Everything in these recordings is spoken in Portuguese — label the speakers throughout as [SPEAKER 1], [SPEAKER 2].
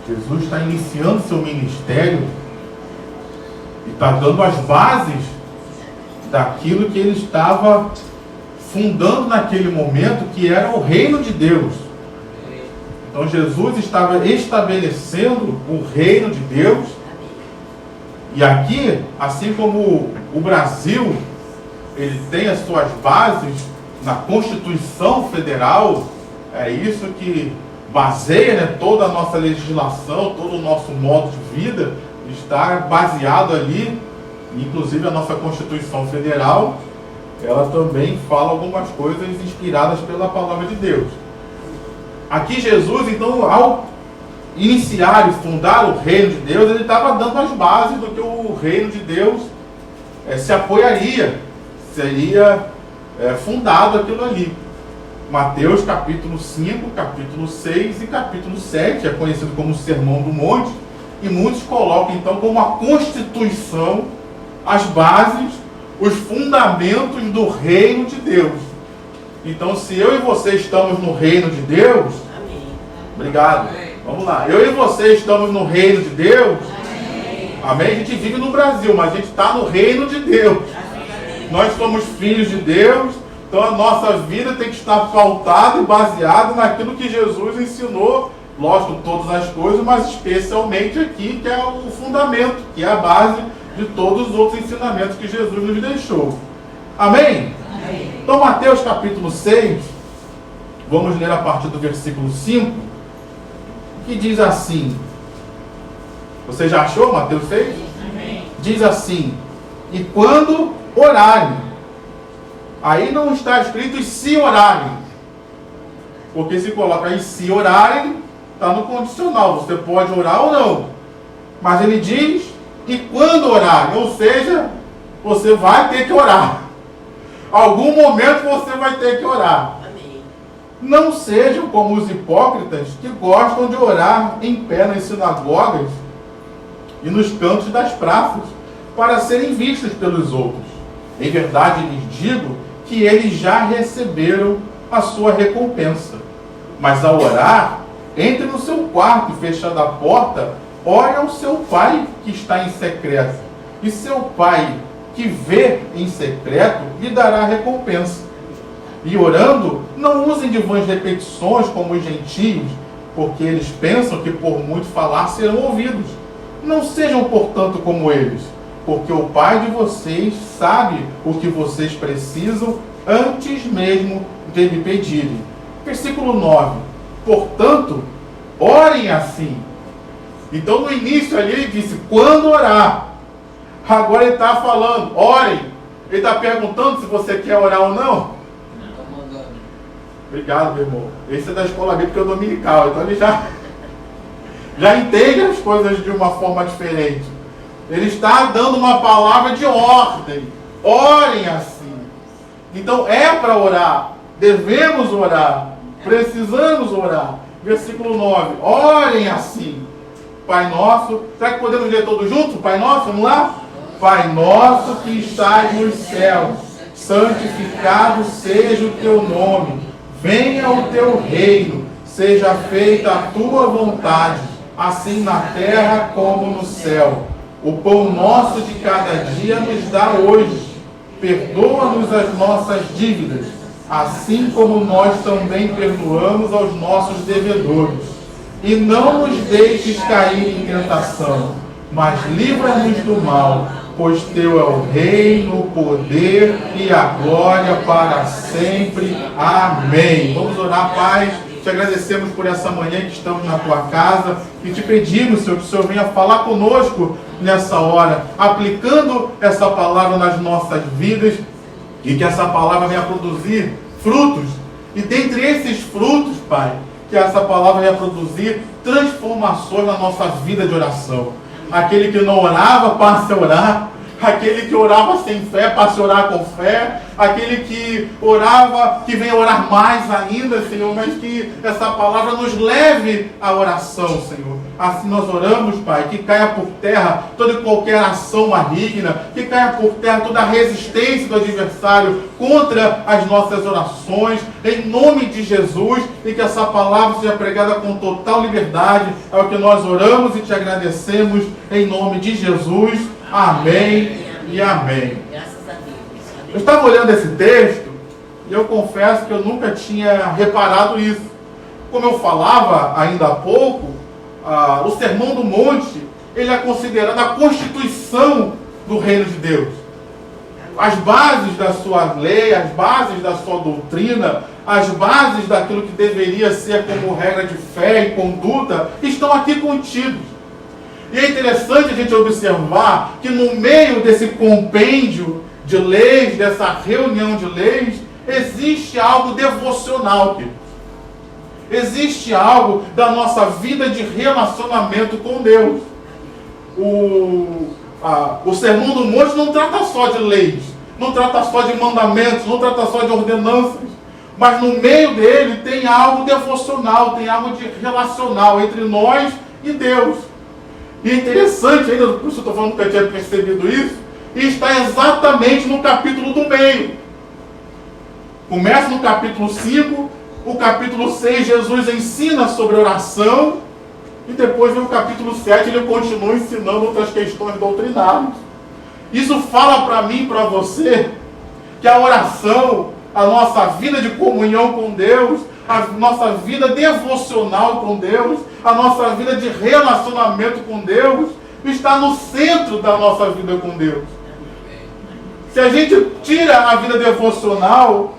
[SPEAKER 1] Jesus está iniciando seu ministério e está dando as bases daquilo que ele estava fundando naquele momento, que era o reino de Deus. Então Jesus estava estabelecendo o reino de Deus. E aqui, assim como o Brasil, ele tem as suas bases na Constituição Federal, é isso que baseia, né, toda a nossa legislação, todo o nosso modo de vida, está baseado ali, inclusive a nossa Constituição Federal, ela também fala algumas coisas inspiradas pela palavra de Deus. Aqui Jesus, então, ao iniciar e fundar o reino de Deus, ele estava dando as bases do que o reino de Deus se apoiaria, seria fundado aquilo ali. Mateus capítulo 5, capítulo 6 e capítulo 7, é conhecido como o Sermão do Monte, e muitos colocam então como a Constituição, as bases, os fundamentos do reino de Deus. Então, se eu e você estamos no reino de Deus, amém. Obrigado. Amém. Vamos lá. Eu e você estamos no reino de Deus, amém. Amém. A gente vive no Brasil, mas a gente está no reino de Deus. Amém. Nós somos filhos de Deus, então a nossa vida tem que estar pautada e baseada naquilo que Jesus ensinou. Lógico, todas as coisas, mas especialmente aqui, que é o fundamento, que é a base de todos os outros ensinamentos que Jesus nos deixou. Amém? Amém. Então, Mateus capítulo 6, vamos ler a partir do versículo 5, que diz assim. Você já achou Mateus 6? Amém. Diz assim: e quando orarem, aí não está escrito e se orarem, porque se coloca aí se orarem, está no condicional, você pode orar ou não, mas ele diz e quando orarem, ou seja, você vai ter que orar. Algum momento você vai ter que orar. Amém. Não sejam como os hipócritas que gostam de orar em pé nas sinagogas e nos cantos das praças, para serem vistos pelos outros. Em verdade lhes digo que eles já receberam a sua recompensa. Mas ao orar, entre no seu quarto e fechando a porta, ore ao seu pai que está em secreto. E seu pai que vê em secreto lhe dará recompensa. E orando, não usem de vãs repetições como os gentios, porque eles pensam que por muito falar serão ouvidos. Não sejam, portanto, como eles, porque o Pai de vocês sabe o que vocês precisam antes mesmo de lhe pedirem. Versículo 9. Portanto, orem assim. Então, no início ali, ele disse, quando orar. Agora ele está falando, orem. Ele está perguntando se você quer orar ou não. Obrigado, meu irmão. Esse é da escola bíblica dominical, então ele já entende as coisas de uma forma diferente. Ele está dando uma palavra de ordem. Orem assim. Então é para orar. Devemos orar. Precisamos orar. Versículo 9. Orem assim. Pai nosso. Será que podemos ler todos juntos? Pai nosso, vamos lá? Pai nosso que estás nos céus, santificado seja o teu nome. Venha o teu reino. Seja feita a tua vontade, assim na terra como no céu. O pão nosso de cada dia nos dá hoje. Perdoa-nos as nossas dívidas, assim como nós também perdoamos aos nossos devedores. E não nos deixes cair em tentação, mas livra-nos do mal, pois teu é o reino, o poder e a glória para sempre. Amém. Vamos orar, Pai. Te agradecemos por essa manhã que estamos na tua casa e te pedimos, Senhor, que o Senhor venha falar conosco nessa hora, aplicando essa palavra nas nossas vidas e que essa palavra venha produzir frutos. E dentre esses frutos, Pai, que essa palavra venha produzir transformações na nossa vida de oração. Aquele que não orava, passe a orar. aquele que orava sem fé passe a orar com fé, aquele que orava, que venha orar mais ainda, Senhor, mas que essa palavra nos leve à oração, Senhor. Assim nós oramos, Pai, que caia por terra toda e qualquer ação maligna, que caia por terra toda a resistência do adversário contra as nossas orações, em nome de Jesus, e que essa palavra seja pregada com total liberdade. É o que nós oramos e te agradecemos, em nome de Jesus. Amém e amém.
[SPEAKER 2] Graças a Deus.
[SPEAKER 1] Eu estava olhando esse texto e eu confesso que eu nunca tinha reparado isso. Como eu falava ainda há pouco, o Sermão do Monte, ele é considerado a constituição do reino de Deus. As bases da sua lei, as bases da sua doutrina, as bases daquilo que deveria ser como regra de fé e conduta, estão aqui contidos. E é interessante a gente observar que no meio desse compêndio de leis, dessa reunião de leis, existe algo devocional, queridos. Existe algo da nossa vida de relacionamento com Deus. O Sermão do Monte não trata só de leis, não trata só de mandamentos, não trata só de ordenanças, mas no meio dele tem algo devocional, tem algo de relacional entre nós e Deus. E é interessante, ainda por isso eu estou falando que eu tinha percebido isso, e está exatamente no capítulo do meio. Começa no capítulo 5, o capítulo 6, Jesus ensina sobre oração, e depois vem o capítulo 7, ele continua ensinando outras questões doutrinárias. Isso fala para mim e para você que a oração, a nossa vida de comunhão com Deus, a nossa vida devocional com Deus, a nossa vida de relacionamento com Deus, está no centro da nossa vida com Deus. Se a gente tira a vida devocional,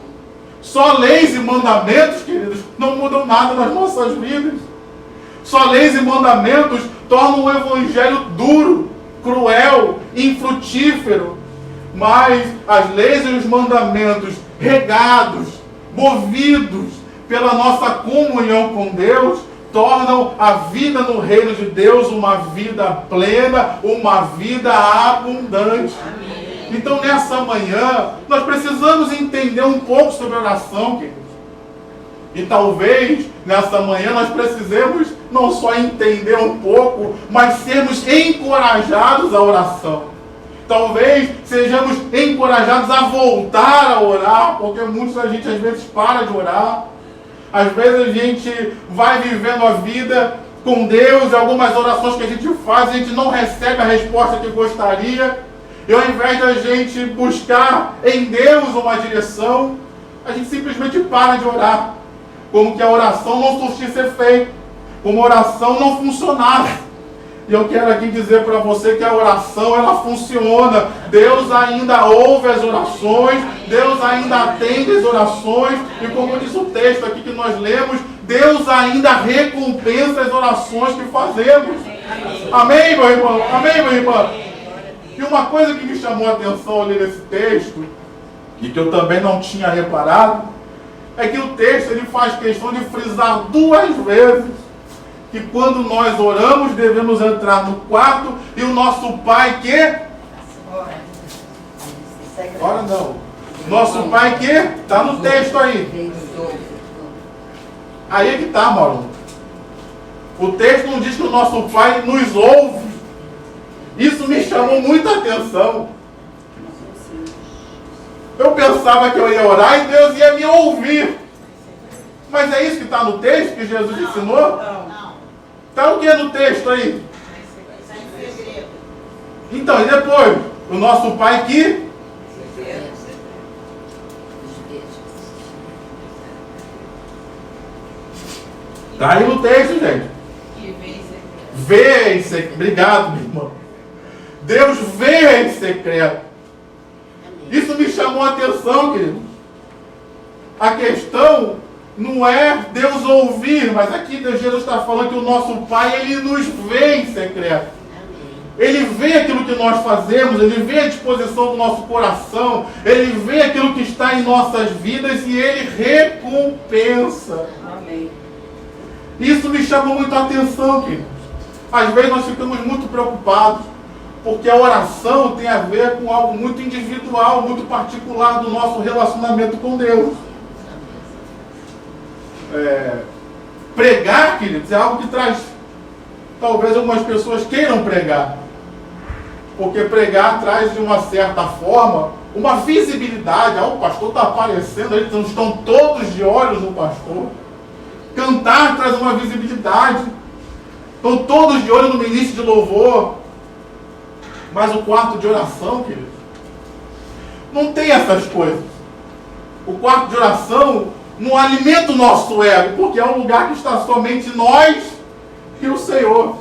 [SPEAKER 1] só leis e mandamentos, queridos, não mudam nada nas nossas vidas. Só leis e mandamentos tornam o evangelho duro, cruel, infrutífero. Mas as leis e os mandamentos regados, movidos pela nossa comunhão com Deus, tornam a vida no reino de Deus uma vida plena, uma vida abundante. Amém. Então nessa manhã, nós precisamos entender um pouco sobre oração, queridos. E talvez nessa manhã nós precisemos não só entender um pouco, mas sermos encorajados à oração. Talvez sejamos encorajados a voltar a orar, porque muitos da gente às vezes para de orar. Às vezes a gente vai vivendo a vida com Deus, e algumas orações que a gente faz, a gente não recebe a resposta que gostaria. E ao invés da gente buscar em Deus uma direção, a gente simplesmente para de orar. Como que a oração não surtisse efeito, como a oração não funcionava. E eu quero aqui dizer para você que a oração, ela funciona. Deus ainda ouve as orações, Deus ainda atende as orações, e como diz o texto aqui que nós lemos, Deus ainda recompensa as orações que fazemos. Amém, meu irmão? Amém, meu irmão? E uma coisa que me chamou a atenção ali nesse texto, e que eu também não tinha reparado, é que o texto ele faz questão de frisar 2 vezes que quando nós oramos, devemos entrar no quarto e o nosso Pai que... Ora não. Nosso Pai que... Está no texto aí. Aí é que está, Mauro. O texto não diz que o nosso Pai nos ouve. Isso me chamou muita atenção. Eu pensava que eu ia orar e Deus ia me ouvir. Mas é isso que está no texto que Jesus ensinou? Está o que no texto aí? Então, e depois? O nosso Pai que? Está aí no texto, gente. Vê em secreto. Obrigado, meu irmão. Deus vê em secreto. Isso me chamou a atenção, queridos. A questão não é Deus ouvir, mas aqui Jesus está falando que o nosso Pai, Ele nos vê em secreto. Ele vê aquilo que nós fazemos, Ele vê a disposição do nosso coração, Ele vê aquilo que está em nossas vidas e Ele recompensa. Amém. Isso me chama muito a atenção, queridos. Às vezes nós ficamos muito preocupados Porque a oração tem a ver com algo muito individual, muito particular do nosso relacionamento com Deus. Pregar, queridos, é algo que traz, talvez algumas pessoas queiram pregar. Porque pregar traz, de uma certa forma, uma visibilidade. O pastor está aparecendo, eles estão todos de olhos no pastor. Cantar traz uma visibilidade. Estão todos de olho no ministro de louvor. Mas o quarto de oração, querido, não tem essas coisas. O quarto de oração não alimenta o nosso ego, porque é um lugar que está somente nós e o Senhor.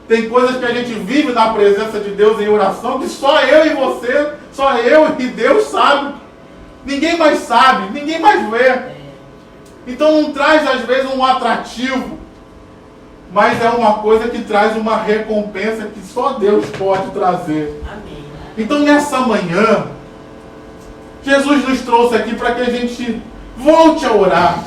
[SPEAKER 1] Tem coisas que a gente vive na presença de Deus em oração, que só eu e você, só eu e Deus sabe. Ninguém mais sabe, ninguém mais vê. Então não traz às vezes um atrativo, mas é uma coisa que traz uma recompensa que só Deus pode trazer. Amém. Então nessa manhã, Jesus nos trouxe aqui para que a gente volte a orar.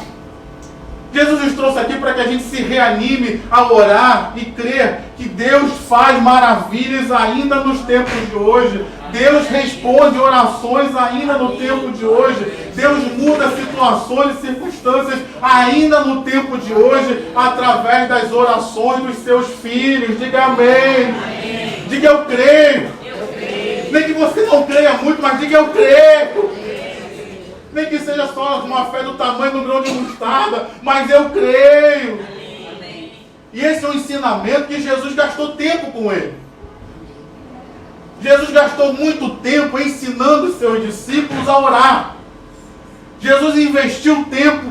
[SPEAKER 1] Jesus nos trouxe aqui para que a gente se reanime a orar e crer que Deus faz maravilhas ainda nos tempos de hoje. Deus responde orações ainda no tempo de hoje. Deus muda situações e circunstâncias ainda no tempo de hoje, através das orações dos seus filhos. Diga amém. Amém. Diga eu creio. Nem que você não creia muito, mas diga eu creio. Nem que seja só uma fé do tamanho do grão de mostarda, mas eu creio. Amém. E esse é um ensinamento que Jesus gastou tempo com ele. Jesus gastou muito tempo ensinando os seus discípulos a orar. Jesus investiu tempo.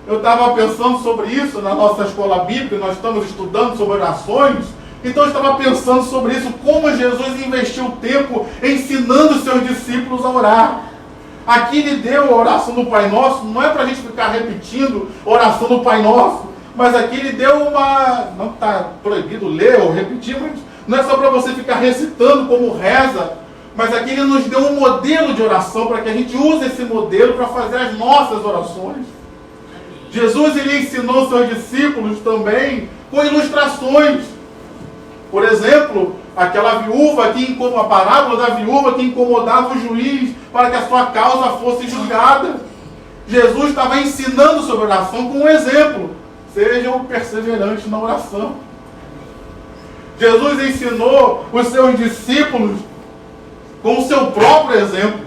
[SPEAKER 1] Eu estava pensando sobre isso na nossa escola bíblica, nós estamos estudando sobre orações. Então eu estava pensando sobre isso, como Jesus investiu tempo ensinando os seus discípulos a orar. Aqui ele deu a oração do Pai Nosso, não é para a gente ficar repetindo a oração do Pai Nosso, mas aqui ele deu uma... Não está proibido ler ou repetir, mas não é só para você ficar recitando como reza, mas aqui ele nos deu um modelo de oração para que a gente use esse modelo para fazer as nossas orações. Jesus ele ensinou seus discípulos também com ilustrações. Por exemplo, aquela viúva a parábola da viúva que incomodava o juiz para que a sua causa fosse julgada. Jesus estava ensinando sobre oração com um exemplo. Sejam perseverantes na oração. Jesus ensinou os seus discípulos com o seu próprio exemplo.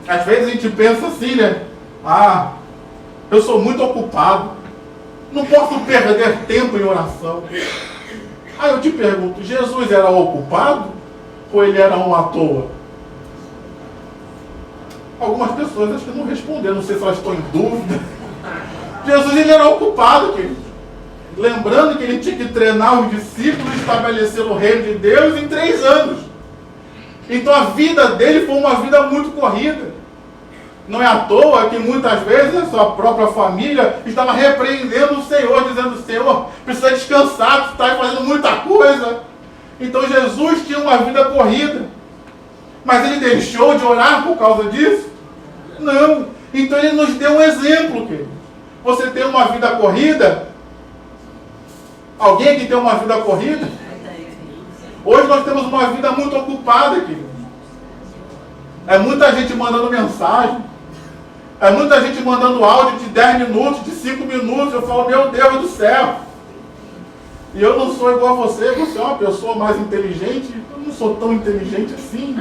[SPEAKER 1] Às vezes a gente pensa assim, né? Eu sou muito ocupado. Não posso perder tempo em oração. Aí eu te pergunto, Jesus era ocupado ou ele era um à toa? Algumas pessoas acho que não responderam, não sei se elas estão em dúvida. Jesus ele era ocupado, querido. Lembrando que ele tinha que treinar os discípulos e estabelecer o reino de Deus em 3 anos. Então a vida dele foi uma vida muito corrida. Não é à toa que muitas vezes a sua própria família estava repreendendo o Senhor, dizendo: Senhor, precisa descansar, tu está fazendo muita coisa. Então Jesus tinha uma vida corrida. Mas ele deixou de orar por causa disso? Não. Então ele nos deu um exemplo, querido. Você tem uma vida corrida? Alguém aqui tem uma vida corrida? Hoje nós temos uma vida muito ocupada, querido. É muita gente mandando mensagem. É muita gente mandando áudio de 10 minutos, de 5 minutos. Eu falo, meu Deus do céu. E eu não sou igual a você. Você é uma pessoa mais inteligente. Eu não sou tão inteligente assim.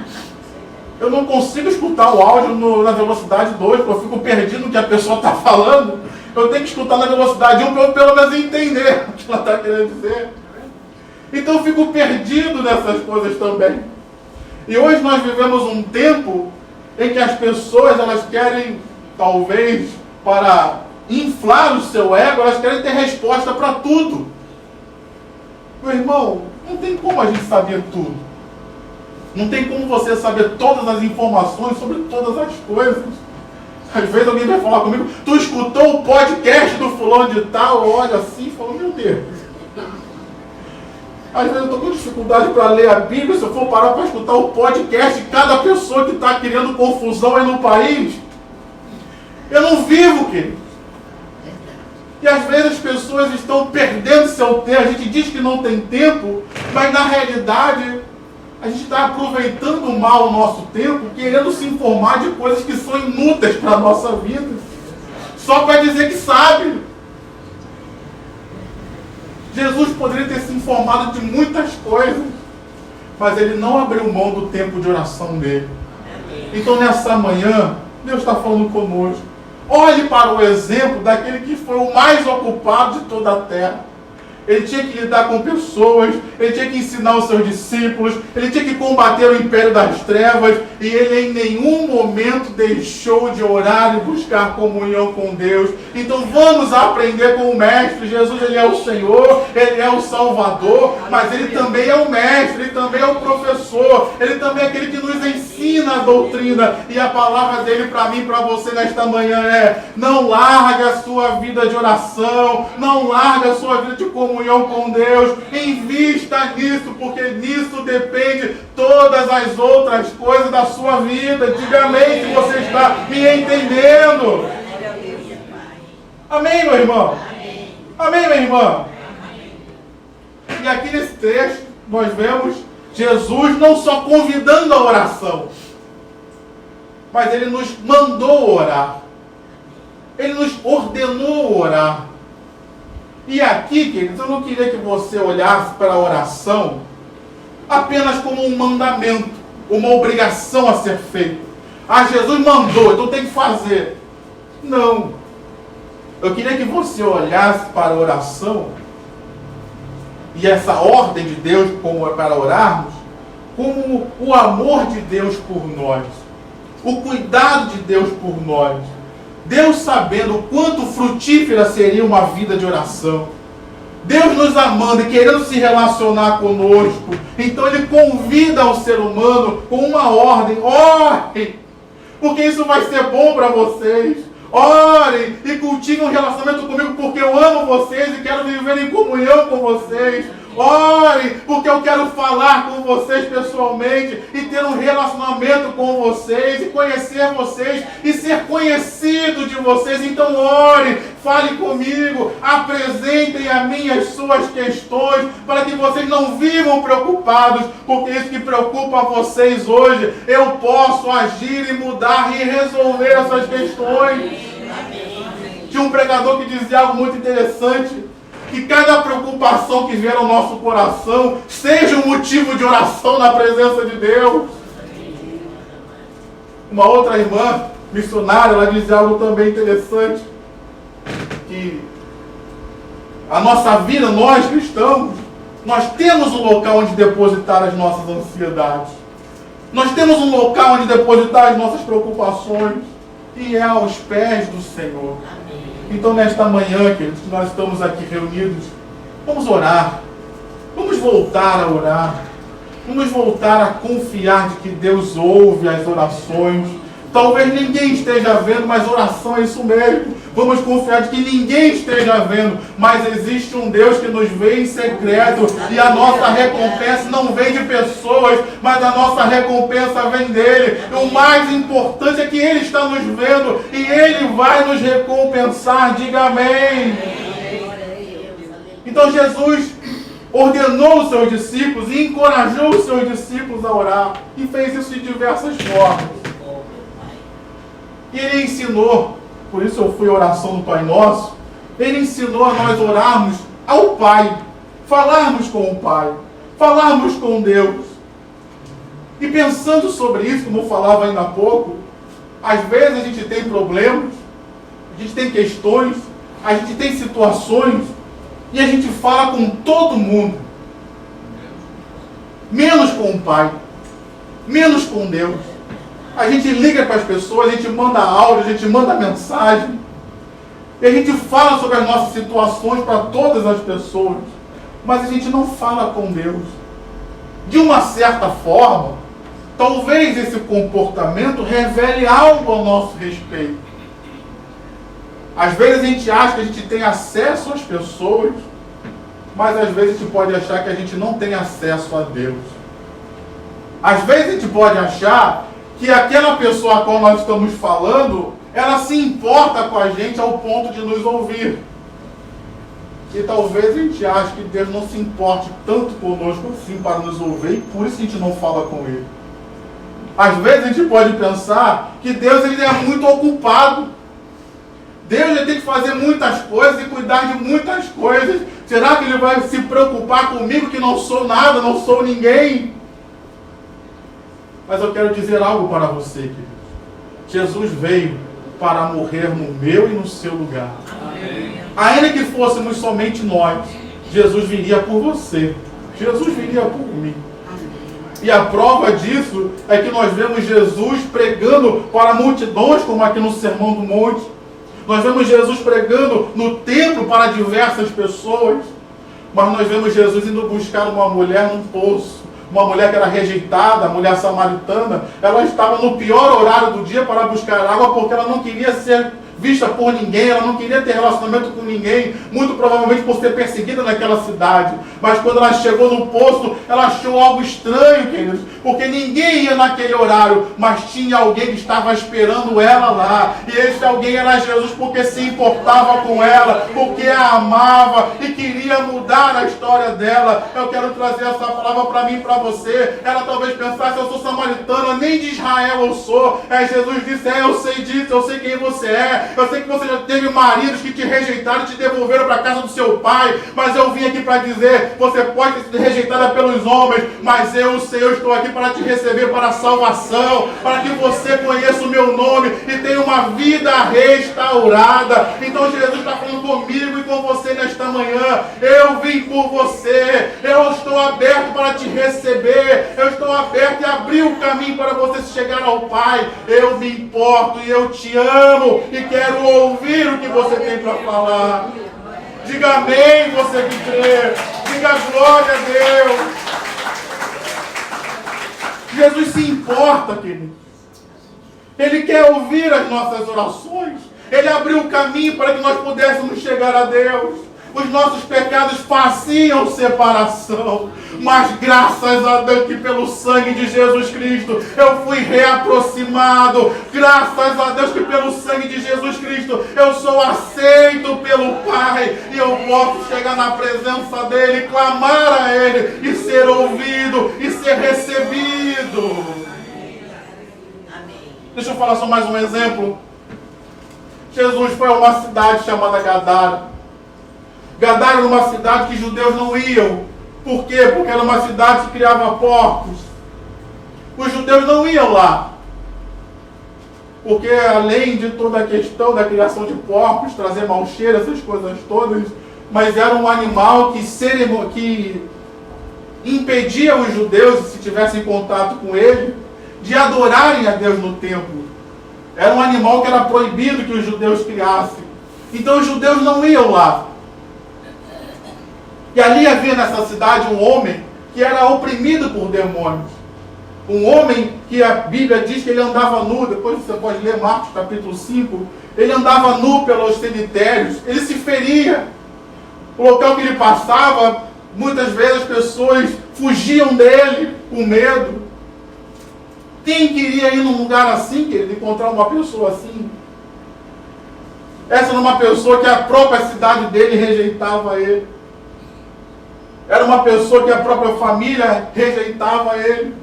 [SPEAKER 1] Eu não consigo escutar o áudio na velocidade 2, porque eu fico perdido no que a pessoa está falando. Eu tenho que escutar na velocidade 1 para eu pelo menos entender o que ela está querendo dizer. Então eu fico perdido nessas coisas também. E hoje nós vivemos um tempo em que as pessoas, elas querem, talvez, para inflar o seu ego, elas querem ter resposta para tudo. Meu irmão, não tem como a gente saber tudo. Não tem como você saber todas as informações sobre todas as coisas. Às vezes alguém vai falar comigo, tu escutou o podcast do fulano de tal, olha assim e fala, meu Deus. Às vezes eu estou com dificuldade para ler a Bíblia, se eu for parar para escutar o podcast de cada pessoa que está criando confusão aí no país. Eu não vivo, querido. E às vezes as pessoas estão perdendo seu tempo. A gente diz que não tem tempo, mas na realidade a gente está aproveitando mal o nosso tempo, querendo se informar de coisas que são inúteis para a nossa vida, só para dizer que sabe. Jesus poderia ter se informado de muitas coisas, mas ele não abriu mão do tempo de oração dele. Então nessa manhã, Deus está falando conosco. Olhe para o exemplo daquele que foi o mais ocupado de toda a terra. Ele tinha que lidar com pessoas, ele tinha que ensinar os seus discípulos, ele tinha que combater o império das trevas, e ele em nenhum momento deixou de orar e buscar comunhão com Deus. Então vamos aprender com o Mestre. Jesus, ele é o Senhor, ele é o Salvador, mas ele também é o Mestre, ele também é o professor, ele também é aquele que nos ensina a doutrina. E a palavra dele para mim e para você nesta manhã é: não larga a sua vida de oração, não larga a sua vida de comunhão com Deus, invista nisso, porque nisso depende todas as outras coisas da sua vida. Diga amém se você está me entendendo. Amém, meu irmão? Amém, minha irmã? E aqui nesse texto nós vemos Jesus não só convidando a oração, mas ele nos mandou orar, ele nos ordenou orar. E aqui, queridos, eu não queria que você olhasse para a oração apenas como um mandamento, uma obrigação a ser feita. Ah, Jesus mandou, então tem que fazer. Não. Eu queria que você olhasse para a oração e essa ordem de Deus como para orarmos, como o amor de Deus por nós, o cuidado de Deus por nós. Deus sabendo o quanto frutífera seria uma vida de oração. Deus nos amando e querendo se relacionar conosco. Então Ele convida o ser humano com uma ordem: orem, porque isso vai ser bom para vocês. Orem e cultivem um relacionamento comigo, porque eu amo vocês e quero viver em comunhão com vocês. Orem, porque eu quero falar com vocês pessoalmente e ter um relacionamento com vocês e conhecer vocês e ser conhecido de vocês. Então orem, falem comigo, apresentem a mim as suas questões, para que vocês não vivam preocupados, porque isso que preocupa vocês hoje, eu posso agir e mudar e resolver essas questões. Tinha um pregador que dizia algo muito interessante: que cada preocupação que vier ao nosso coração seja um motivo de oração na presença de Deus. Uma outra irmã missionária, ela dizia algo também interessante, que a nossa vida, nós cristãos, nós temos um local onde depositar as nossas ansiedades. Nós temos um local onde depositar as nossas preocupações, e é aos pés do Senhor. Então nesta manhã, queridos, que nós estamos aqui reunidos, vamos orar, vamos voltar a orar, vamos voltar a confiar de que Deus ouve as orações. Talvez ninguém esteja vendo, mas oração é isso mesmo. Vamos confiar de que ninguém esteja vendo, mas existe um Deus que nos vê em secreto, e a nossa recompensa não vem de pessoas, mas a nossa recompensa vem dele. E o mais importante é que ele está nos vendo e ele vai nos recompensar. Diga amém. Então Jesus ordenou os seus discípulos e encorajou os seus discípulos a orar, e fez isso de diversas formas. E ele ensinou, por isso eu fui à oração do Pai Nosso, ele ensinou a nós orarmos ao Pai, falarmos com o Pai, falarmos com Deus. E pensando sobre isso, como eu falava ainda há pouco, às vezes a gente tem problemas, a gente tem questões, a gente tem situações, e a gente fala com todo mundo, menos com o Pai, menos com Deus. A gente liga para as pessoas, a gente manda áudio, a gente manda mensagem, e a gente fala sobre as nossas situações para todas as pessoas, mas a gente não fala com Deus. De uma certa forma, talvez esse comportamento revele algo ao nosso respeito. Às vezes a gente acha que a gente tem acesso às pessoas, mas às vezes a gente pode achar que a gente não tem acesso a Deus. Às vezes a gente pode achar que aquela pessoa a qual nós estamos falando, ela se importa com a gente ao ponto de nos ouvir. E talvez a gente ache que Deus não se importe tanto conosco assim para nos ouvir, e por isso a gente não fala com Ele. Às vezes a gente pode pensar que Deus ele é muito ocupado. Deus ele tem que fazer muitas coisas e cuidar de muitas coisas. Será que Ele vai se preocupar comigo que não sou nada, não sou ninguém? Mas eu quero dizer algo para você, querido. Jesus veio para morrer no meu e no seu lugar. Amém. Ainda que fôssemos somente nós, Jesus viria por você. Jesus viria por mim. E a prova disso é que nós vemos Jesus pregando para multidões, como aqui no Sermão do Monte. Nós vemos Jesus pregando no templo para diversas pessoas. Mas nós vemos Jesus indo buscar uma mulher num poço. Uma mulher que era rejeitada, a mulher samaritana. Ela estava no pior horário do dia para buscar água, porque ela não queria ser vista por ninguém, ela não queria ter relacionamento com ninguém, muito provavelmente por ser perseguida naquela cidade. Mas quando ela chegou no poço, ela achou algo estranho, queridos, porque ninguém ia naquele horário, mas tinha alguém que estava esperando ela lá, e esse alguém era Jesus, porque se importava com ela, porque a amava e queria mudar a história dela. Eu quero trazer essa palavra para mim e para você. Ela talvez pensasse: eu sou samaritana, nem de Israel eu sou. Jesus disse: eu sei disso, eu sei quem você é. Eu sei que você já teve maridos que te rejeitaram e te devolveram para a casa do seu pai. Mas eu vim aqui para dizer: você pode ter sido rejeitada pelos homens, mas eu sei, eu estou aqui para te receber para a salvação, para que você conheça o meu nome e tenha uma vida restaurada. Então Jesus está falando comigo e com você nesta manhã. Eu vim por você. Eu estou aberto para te receber. Eu estou aberto e abri o caminho para você chegar ao Pai. Eu me importo e eu te amo e quero ouvir o que você tem para falar. Diga amém, você que crê. Diga glória a Deus. Jesus se importa, querido. Ele quer ouvir as nossas orações. Ele abriu o caminho para que nós pudéssemos chegar a Deus. Os nossos pecados faziam separação, mas graças a Deus que pelo sangue de Jesus Cristo eu fui reaproximado. Graças a Deus que pelo sangue de Jesus Cristo eu sou aceito pelo Pai e eu posso chegar na presença dEle, clamar a Ele e ser ouvido e ser recebido. Deixa eu falar só mais um exemplo. Jesus foi a uma cidade chamada Gadara. Gadara era uma cidade que judeus não iam. Por quê? Porque era uma cidade que criava porcos. Os judeus não iam lá. Porque além de toda a questão da criação de porcos, trazer mau cheiro, essas coisas todas, mas era um animal que impedia os judeus, se tivessem contato com ele, de adorarem a Deus no templo. Era um animal que era proibido que os judeus criassem. Então os judeus não iam lá. E ali havia nessa cidade um homem que era oprimido por demônios. Um homem que a Bíblia diz que ele andava nu. Depois você pode ler Marcos capítulo 5. Ele andava nu pelos cemitérios. Ele se feria. O local que ele passava, muitas vezes as pessoas fugiam dele com medo. Quem queria ir num lugar assim, querido, encontrar uma pessoa assim? Essa era uma pessoa que a própria cidade dele rejeitava ele. Era uma pessoa que a própria família rejeitava ele.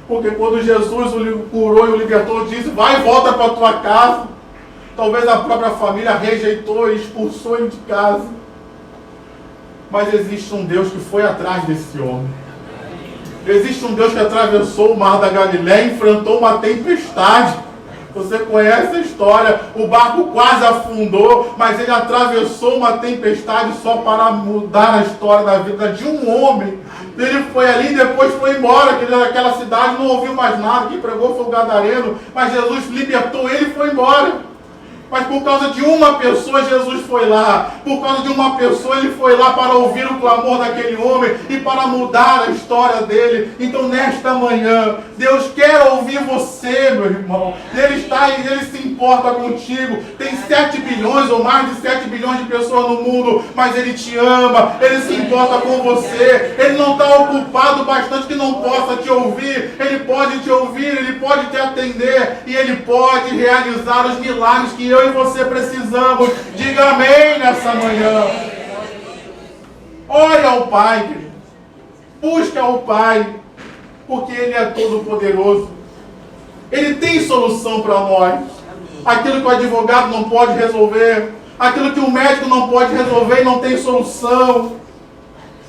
[SPEAKER 1] Porque quando Jesus o curou e o libertou, disse: vai e volta para a tua casa. Talvez a própria família rejeitou e expulsou ele de casa. Mas existe um Deus que foi atrás desse homem. Existe um Deus que atravessou o mar da Galileia e enfrentou uma tempestade. Você conhece a história, o barco quase afundou, mas ele atravessou uma tempestade só para mudar a história da vida de um homem. Ele foi ali e depois foi embora, que naquela cidade não ouviu mais nada, quem pregou foi o gadareno, mas Jesus libertou ele e foi embora. Mas por causa de uma pessoa, Jesus foi lá. Por causa de uma pessoa, ele foi lá para ouvir o clamor daquele homem e para mudar a história dele. Então, nesta manhã, Deus quer ouvir você, meu irmão. Ele se importa contigo. Tem 7 bilhões ou mais de 7 bilhões de pessoas no mundo, mas Ele te ama. Ele se importa com você. Ele não está ocupado bastante que não possa te ouvir. Ele pode te ouvir, Ele pode te atender e Ele pode realizar os milagres que eu e você precisamos. Diga amém nessa manhã. Ore ao Pai, querido. Busque ao Pai, porque Ele é todo-poderoso. Ele tem solução para nós. Aquilo que o advogado não pode resolver, aquilo que o médico não pode resolver e não tem solução,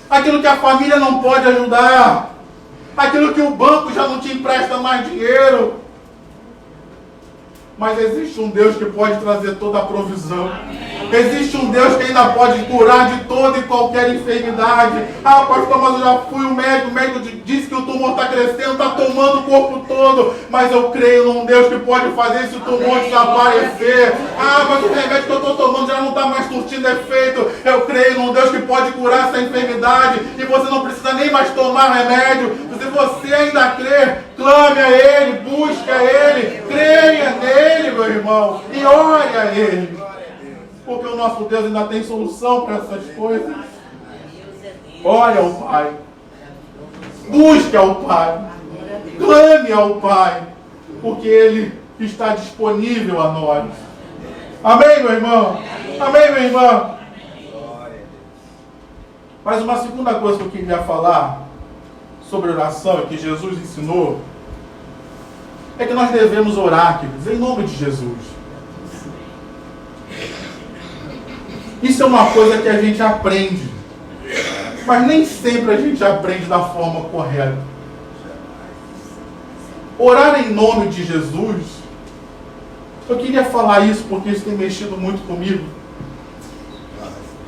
[SPEAKER 1] aquilo que a família não pode ajudar, aquilo que o banco já não te empresta mais dinheiro. Mas existe um Deus que pode trazer toda a provisão. Existe um Deus que ainda pode curar de toda e qualquer enfermidade. Ah, pastor, mas eu já fui o médico disse que o tumor está crescendo, está tomando o corpo todo. Mas eu creio num Deus que pode fazer esse tumor desaparecer. Ah, mas o remédio que eu estou tomando já não está mais surtindo efeito. Eu creio num Deus que pode curar essa enfermidade e você não precisa nem mais tomar remédio. Se você ainda crê, clame a Ele, busque a Ele, creia nele, meu irmão, e ore a Ele. Porque o nosso Deus ainda tem solução para essas coisas. Ore ao Pai. Busque ao Pai. Clame ao Pai. Porque Ele está disponível a nós. Amém, meu irmão? Amém, minha irmã? Mas uma segunda coisa que eu queria falar sobre oração e que Jesus ensinou é que nós devemos orar, queridos, em nome de Jesus. Isso é uma coisa que a gente aprende, mas nem sempre a gente aprende da forma correta. Orar em nome de Jesus, eu queria falar isso porque isso tem mexido muito comigo.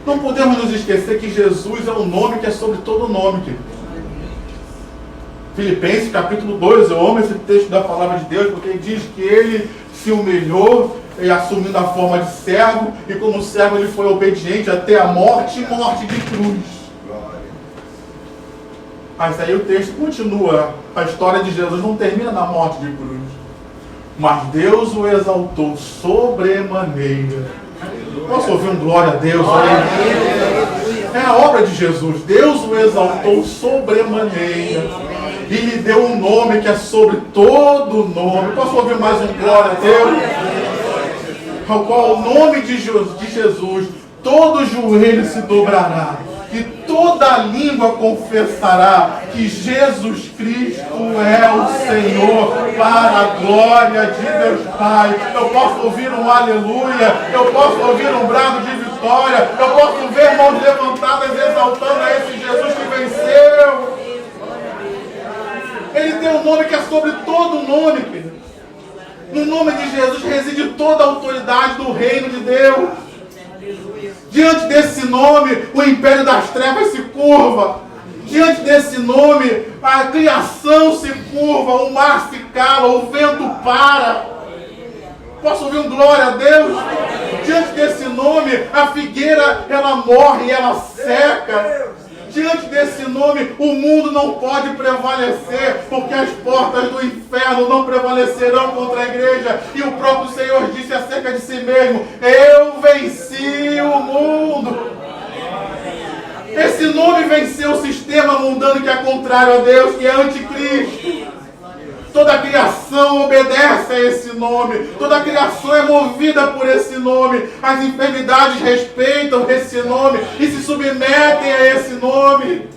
[SPEAKER 1] Não podemos nos esquecer que Jesus é o nome que é sobre todo nome, querido. Filipenses capítulo 2, eu amo esse texto da palavra de Deus, porque ele diz que ele se humilhou, assumindo a forma de servo, e como servo ele foi obediente até a morte e morte de cruz. Mas aí o texto continua, a história de Jesus não termina na morte de cruz. Mas Deus o exaltou sobremaneira. Posso ouvir um glória a Deus aí? É a obra de Jesus. Deus o exaltou sobremaneira e lhe deu um nome que é sobre todo nome. Posso ouvir mais um glória a Deus? Ao qual o nome de Jesus, todo joelho se dobrará e toda língua confessará que Jesus Cristo é o Senhor, para a glória de Deus Pai. Eu posso ouvir um aleluia, eu posso ouvir um brado de vitória, eu posso ver mãos levantadas exaltando a esse Jesus que venceu. Ele tem um nome que é sobre todo nome, querido. No nome de Jesus reside toda a autoridade do reino de Deus. Diante desse nome, o império das trevas se curva. Diante desse nome, a criação se curva, o mar se cala, o vento para. Posso ouvir um glória a Deus? Diante desse nome, a figueira, ela morre, ela seca. Diante desse nome, o mundo não pode prevalecer, porque as portas do inferno não prevalecerão contra a igreja. E o próprio Senhor disse acerca de si mesmo: eu venci o mundo. Esse nome venceu o sistema mundano que é contrário a Deus, que é anticristo. Toda a criação obedece a esse nome. Toda a criação é movida por esse nome. As enfermidades respeitam esse nome e se submetem a esse nome.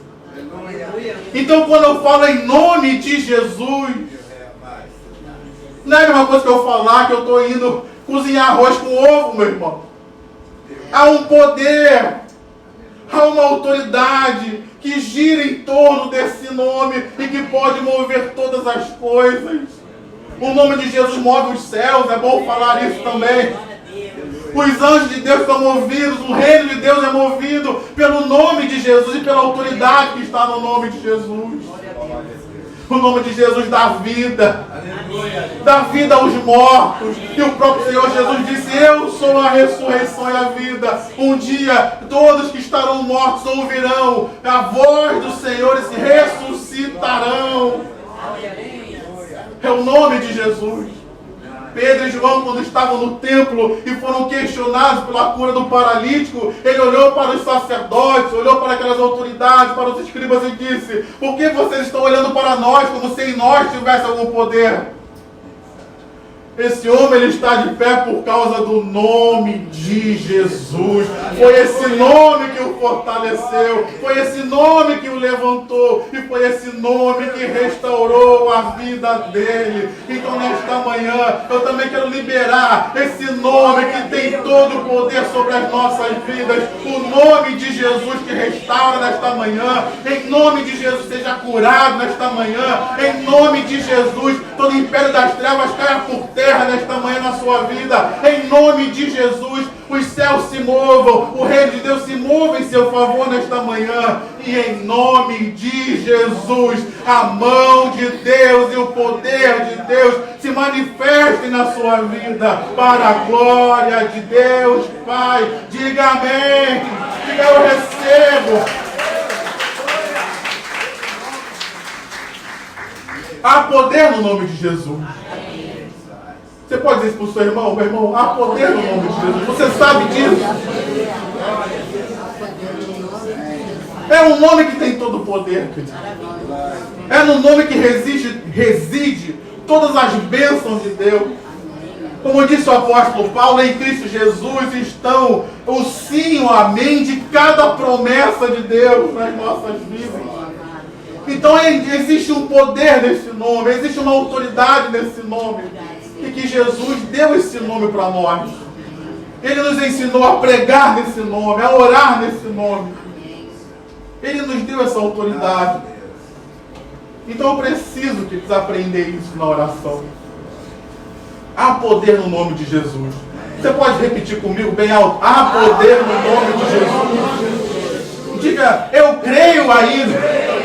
[SPEAKER 1] Então, quando eu falo em nome de Jesus, não é a mesma coisa que eu falar que eu estou indo cozinhar arroz com ovo, meu irmão. Há um poder, há uma autoridade que gira em torno desse nome e que pode mover todas as coisas. O nome de Jesus move os céus, é bom falar isso também. Os anjos de Deus são movidos, o reino de Deus é movido pelo nome de Jesus e pela autoridade que está no nome de Jesus. O nome de Jesus dá vida aos mortos. E o próprio Senhor Jesus disse: eu sou a ressurreição e a vida. Um dia todos que estarão mortos ouvirão a voz do Senhor e se ressuscitarão. É o nome de Jesus. Pedro e João, quando estavam no templo e foram questionados pela cura do paralítico, ele olhou para os sacerdotes, olhou para aquelas autoridades, para os escribas e disse: por que vocês estão olhando para nós como se em nós tivesse algum poder? Esse homem ele está de pé por causa do nome de Jesus. Foi esse nome que o fortaleceu, foi esse nome que o levantou e foi esse nome que restaurou a vida dele. Então nesta manhã eu também quero liberar esse nome que tem todo o poder sobre as nossas vidas, o nome de Jesus que restaura nesta manhã. Em nome de Jesus seja curado nesta manhã. Em nome de Jesus todo império das trevas caia por terra nesta manhã na sua vida. Em nome de Jesus os céus se movam, o reino de Deus se mova em seu favor nesta manhã. E em nome de Jesus a mão de Deus e o poder de Deus se manifestem na sua vida para a glória de Deus Pai. Diga amém. Diga eu recebo. Há poder no nome de Jesus. Você pode dizer isso para o seu irmão? Meu irmão, há poder no nome de Jesus. Você sabe disso? É um nome que tem todo o poder, querido. É no nome que reside todas as bênçãos de Deus. Como disse o apóstolo Paulo, em Cristo Jesus estão o sim, o amém de cada promessa de Deus nas nossas vidas. Então existe um poder nesse nome, existe uma autoridade nesse nome. E que Jesus deu esse nome para nós. Ele nos ensinou a pregar nesse nome, a orar nesse nome. Ele nos deu essa autoridade. Então eu preciso que desaprender isso na oração. Há poder no nome de Jesus. Você pode repetir comigo bem alto? Há poder no nome de Jesus. Diga, eu creio ainda.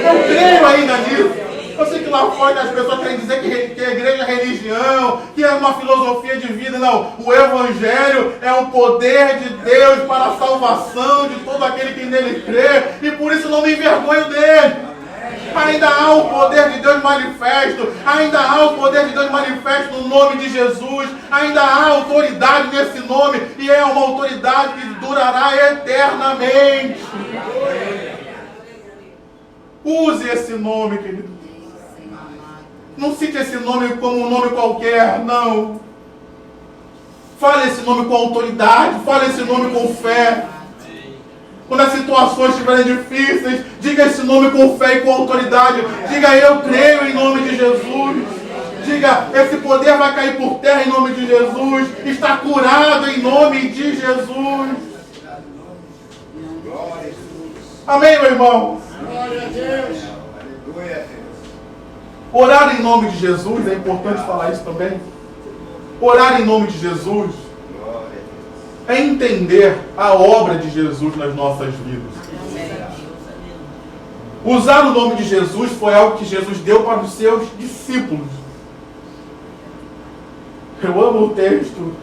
[SPEAKER 1] Eu creio ainda nisso. Eu sei que lá fora as pessoas querem dizer que a igreja é religião, que é uma filosofia de vida. Não, o Evangelho é o poder de Deus para a salvação de todo aquele que nele crê. E por isso não me envergonho dele. Ainda há o poder de Deus manifesto. Ainda há o poder de Deus manifesto no nome de Jesus. Ainda há autoridade nesse nome. E é uma autoridade que durará eternamente. Use esse nome, querido. Não cite esse nome como um nome qualquer, não. Fale esse nome com autoridade. Fale esse nome com fé. Quando as situações estiverem difíceis, diga esse nome com fé e com autoridade. Diga, eu creio em nome de Jesus. Diga, esse poder vai cair por terra em nome de Jesus. Está curado em nome de Jesus. Amém, meu irmão? Glória a Deus. Aleluia. Orar em nome de Jesus, é importante falar isso também. Orar em nome de Jesus é entender a obra de Jesus nas nossas vidas. Usar o nome de Jesus foi algo que Jesus deu para os seus discípulos. Eu amo o texto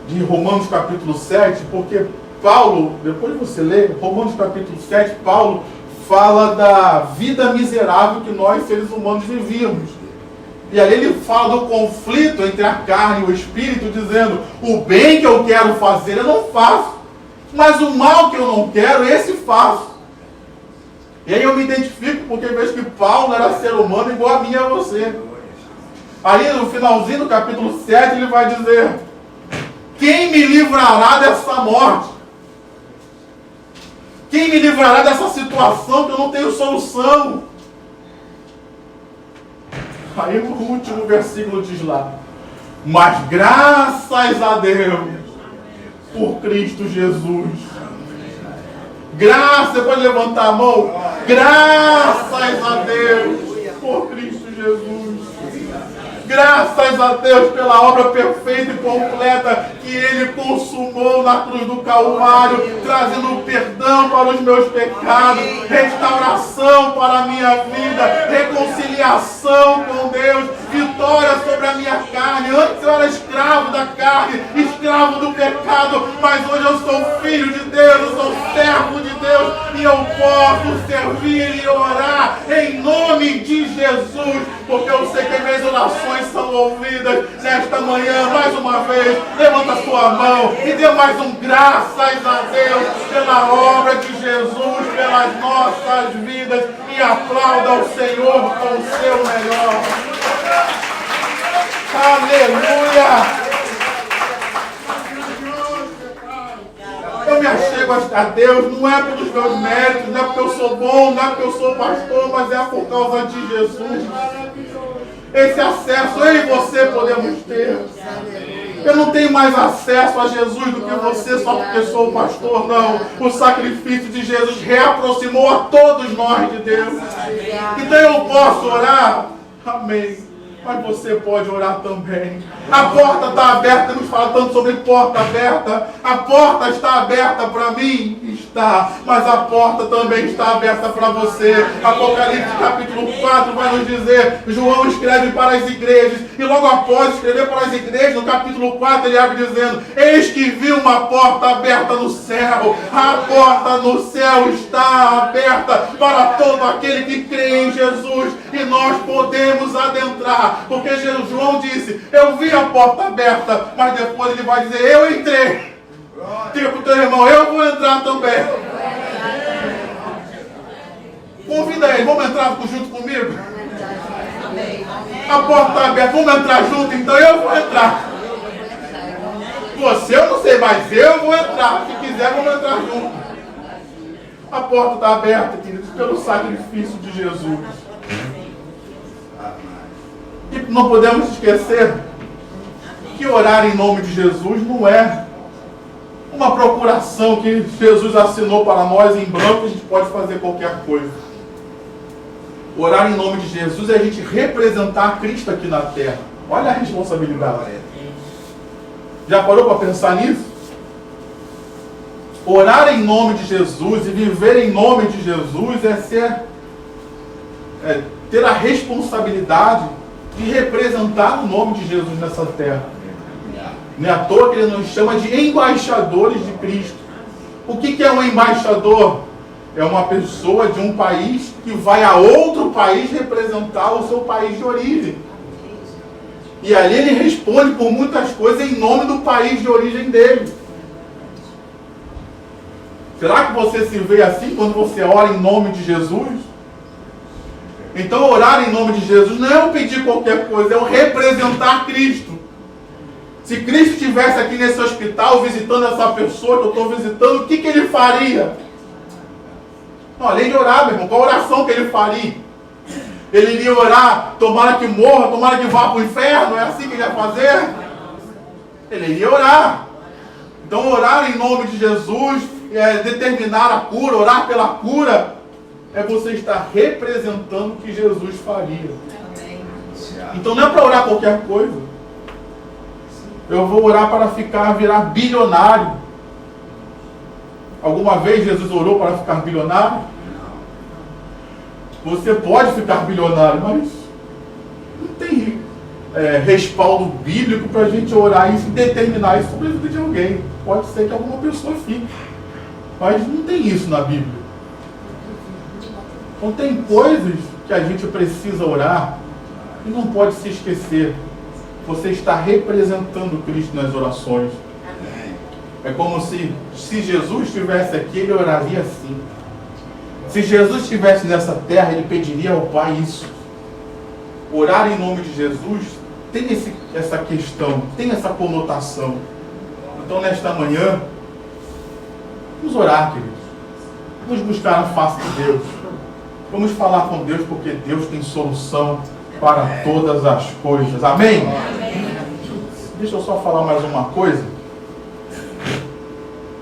[SPEAKER 1] de Romanos capítulo 7, porque Paulo, depois você lê, Romanos capítulo 7, Paulo fala da vida miserável que nós seres humanos vivíamos. E ali ele fala do conflito entre a carne e o espírito, dizendo, o bem que eu quero fazer eu não faço, mas o mal que eu não quero, esse faço. E aí eu me identifico, porque vejo que Paulo era ser humano igual a mim e a você. Aí no finalzinho do capítulo 7 ele vai dizer, quem me livrará dessa morte? Quem me livrará dessa situação que eu não tenho solução? Aí no último versículo diz lá, mas graças a Deus por Cristo Jesus. Você pode levantar a mão? Graças a Deus por Cristo Jesus. Graças a Deus pela obra perfeita e completa que Ele consumou na cruz do Calvário, trazendo perdão para os meus pecados, restauração para a minha vida, reconciliação com Deus, vitória sobre a minha carne. Antes eu era escravo da carne, escravo do pecado, mas hoje eu sou filho de Deus, eu sou servo de Deus e eu posso servir e orar em nome de Jesus, porque eu sei que minhas orações são ouvidas. Nesta manhã, mais uma vez, levanta a sua mão e dê mais um graças a Deus pela obra de Jesus, pelas nossas vidas, e aplauda o Senhor com o seu melhor. Aleluia! Eu me achego a Deus, não é pelos meus méritos, não é porque eu sou bom, não é porque eu sou pastor, mas é por causa de Jesus. Esse acesso eu e você podemos ter. Eu não tenho mais acesso a Jesus do que você só porque sou pastor, não. O sacrifício de Jesus reaproximou a todos nós de Deus. Então eu posso orar, amém. Mas você pode orar também. A porta está aberta, nos fala tanto sobre porta aberta. A porta está aberta para mim? Está. Mas a porta também está aberta para você. Apocalipse capítulo 4 vai nos dizer, João escreve para as igrejas. E logo após escrever para as igrejas, no capítulo 4 ele abre dizendo, eis que vi uma porta aberta no céu. A porta no céu está aberta para todo aquele que crê em Jesus. E nós podemos adentrar. Porque João disse, eu vi a porta aberta, mas depois ele vai dizer, eu entrei. Diga para o teu irmão, eu vou entrar também. Convida ele, vamos entrar junto comigo? A porta está aberta, vamos entrar junto, então eu vou entrar. Você eu não sei, mas eu vou entrar. Se quiser, vamos entrar junto. A porta está aberta, queridos, pelo sacrifício de Jesus. E não podemos esquecer que orar em nome de Jesus não é uma procuração que Jesus assinou para nós em branco, a gente pode fazer qualquer coisa. Orar em nome de Jesus é a gente representar Cristo aqui na terra. Olha a responsabilidade. Já parou para pensar nisso? Orar em nome de Jesus e viver em nome de Jesus é ter a responsabilidade de representar o nome de Jesus nessa terra. Não é à toa que ele nos chama de embaixadores de Cristo. O que é um embaixador? É uma pessoa de um país que vai a outro país representar o seu país de origem. E ali ele responde por muitas coisas em nome do país de origem dele. Será que você se vê assim quando você ora em nome de Jesus? Então orar em nome de Jesus não é eu pedir qualquer coisa, é eu representar Cristo. Se Cristo estivesse aqui nesse hospital visitando essa pessoa que eu estou visitando, o que ele faria? Não, além de orar, meu irmão, qual a oração que ele faria? Ele iria orar, tomara que morra, tomara que vá para o inferno, é assim que ele ia fazer? Ele iria orar. Então orar em nome de Jesus, determinar a cura, orar pela cura, é você estar representando o que Jesus faria. Então não é para orar qualquer coisa. Eu vou orar para virar bilionário. Alguma vez Jesus orou para ficar bilionário? Você pode ficar bilionário, mas não tem respaldo bíblico para a gente orar isso e determinar isso sobre a vida de alguém. Pode ser que alguma pessoa fique, mas não tem isso na Bíblia. Então tem coisas que a gente precisa orar e não pode se esquecer. Você está representando Cristo nas orações. É como se Jesus estivesse aqui, ele oraria assim. Se Jesus estivesse nessa terra, ele pediria ao Pai isso. Orar em nome de Jesus tem essa questão, tem essa conotação. Então nesta manhã, vamos orar, queridos. Vamos buscar a face de Deus. Vamos falar com Deus, porque Deus tem solução para todas as coisas. Amém? Amém? Deixa eu só falar mais uma coisa.